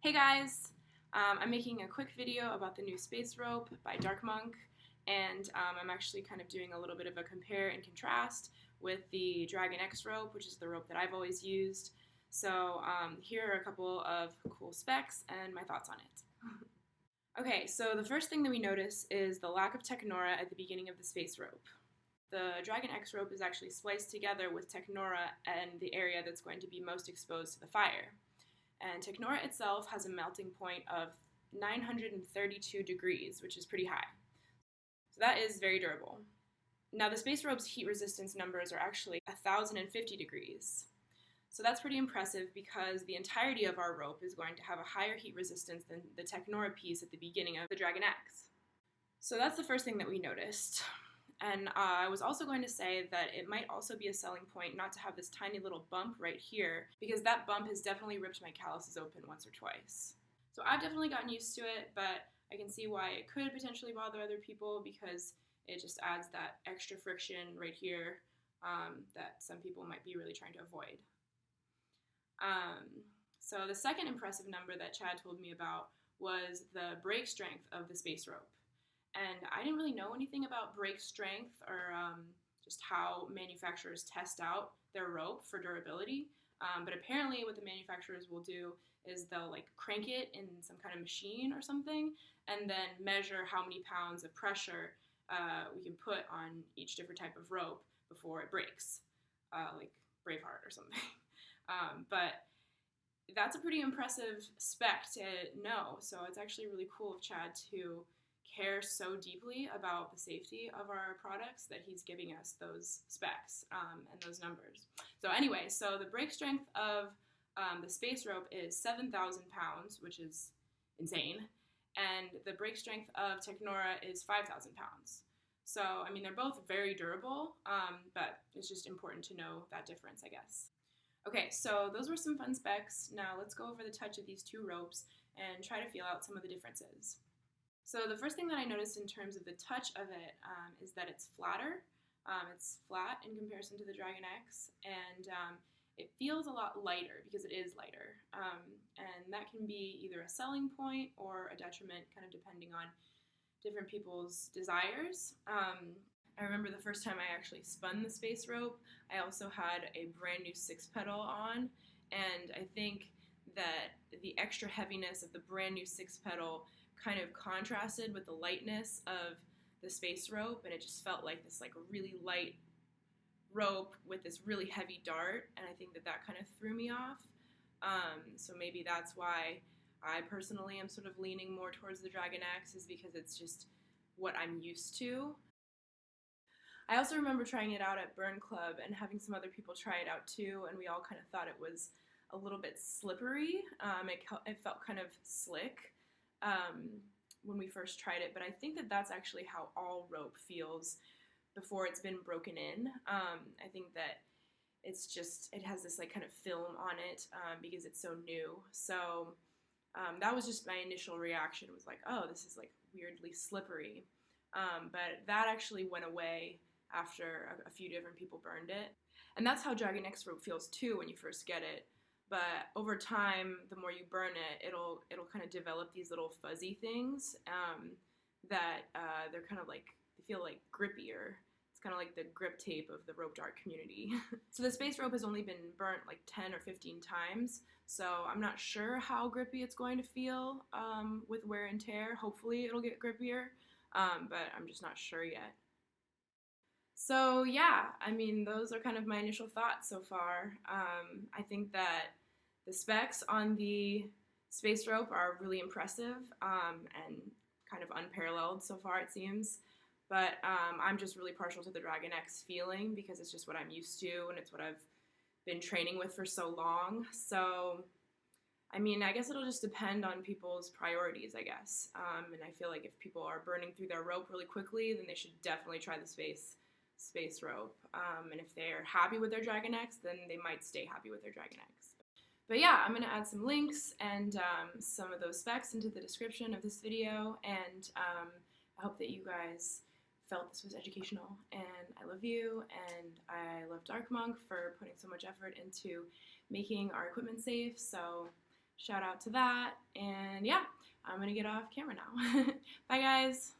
Hey guys! I'm making a quick video about the new space rope by Dark Monk, and I'm actually kind of doing a little bit of a compare and contrast with the Dragon X rope, which is the rope that I've always used. So here are a couple of cool specs and my thoughts on it. Okay, so the first thing that we notice is the lack of technora at the beginning of the space rope. The Dragon X rope is actually spliced together with technora and the area that's going to be most exposed to the fire. And technora itself has a melting point of 932 degrees, which is pretty high. So that is very durable. Now the space rope's heat resistance numbers are actually 1,050 degrees. So that's pretty impressive because the entirety of our rope is going to have a higher heat resistance than the technora piece at the beginning of the Dragon X. So that's the first thing that we noticed. And I was also going to say that it might also be a selling point not to have this tiny little bump right here, because that bump has definitely ripped my calluses open once or twice. So I've definitely gotten used to it, but I can see why it could potentially bother other people because it just adds that extra friction right here that some people might be really trying to avoid. So the second impressive number that Chad told me about was the break strength of the space rope. And I didn't really know anything about break strength or just how manufacturers test out their rope for durability. But apparently what the manufacturers will do is they'll crank it in some kind of machine or something and then measure how many pounds of pressure we can put on each different type of rope before it breaks, like Braveheart or something. But that's a pretty impressive spec to know. So it's actually really cool of Chad to care so deeply about the safety of our products that he's giving us those specs and those numbers. So anyway, so the break strength of the space rope is 7,000 pounds, which is insane, and the break strength of technora is 5,000 pounds. So, I mean, they're both very durable, but it's just important to know that difference, I guess. Okay, so those were some fun specs. Now let's go over the touch of these two ropes and try to feel out some of the differences. So the first thing that I noticed in terms of the touch of it is that it's flatter. It's flat in comparison to the Dragon X, and it feels a lot lighter because it is lighter. And that can be either a selling point or a detriment, kind of depending on different people's desires. I remember the first time I actually spun the space rope, I also had a brand new 6-pedal on, and I think that the extra heaviness of the brand new 6-pedal kind of contrasted with the lightness of the space rope, and it just felt like this really light rope with this really heavy dart, and I think that kind of threw me off. So maybe that's why I personally am sort of leaning more towards the Dragon X, is because it's just what I'm used to. I also remember trying it out at Burn Club and having some other people try it out too, and we all kind of thought it was a little bit slippery. It felt kind of slick when we first tried it, but I think that that's actually how all rope feels before it's been broken in. I think that it has this kind of film on it because it's so new. So that was just my initial reaction, was like, oh, this is weirdly slippery. But that actually went away after a few different people burned it. And that's how Dragon X rope feels too when you first get it. But over time, the more you burn it, it'll kind of develop these little fuzzy things that they're kind of they feel grippier. It's kind of like the grip tape of the rope dart community. So the space rope has only been burnt 10 or 15 times, so I'm not sure how grippy it's going to feel with wear and tear. Hopefully it'll get grippier, but I'm just not sure yet. So yeah, I mean, those are kind of my initial thoughts so far. I think that the specs on the space rope are really impressive and kind of unparalleled so far, it seems. But I'm just really partial to the Dragon X feeling because it's just what I'm used to and it's what I've been training with for so long. So, I mean, I guess it'll just depend on people's priorities, I guess. And I feel like if people are burning through their rope really quickly, then they should definitely try the space rope. And if they're happy with their Dragon X, then they might stay happy with their Dragon X. But yeah, I'm going to add some links and some of those specs into the description of this video, and I hope that you guys felt this was educational, and I love you, and I love Dark Monk for putting so much effort into making our equipment safe. So shout out to that. And yeah, I'm going to get off camera now. Bye, guys.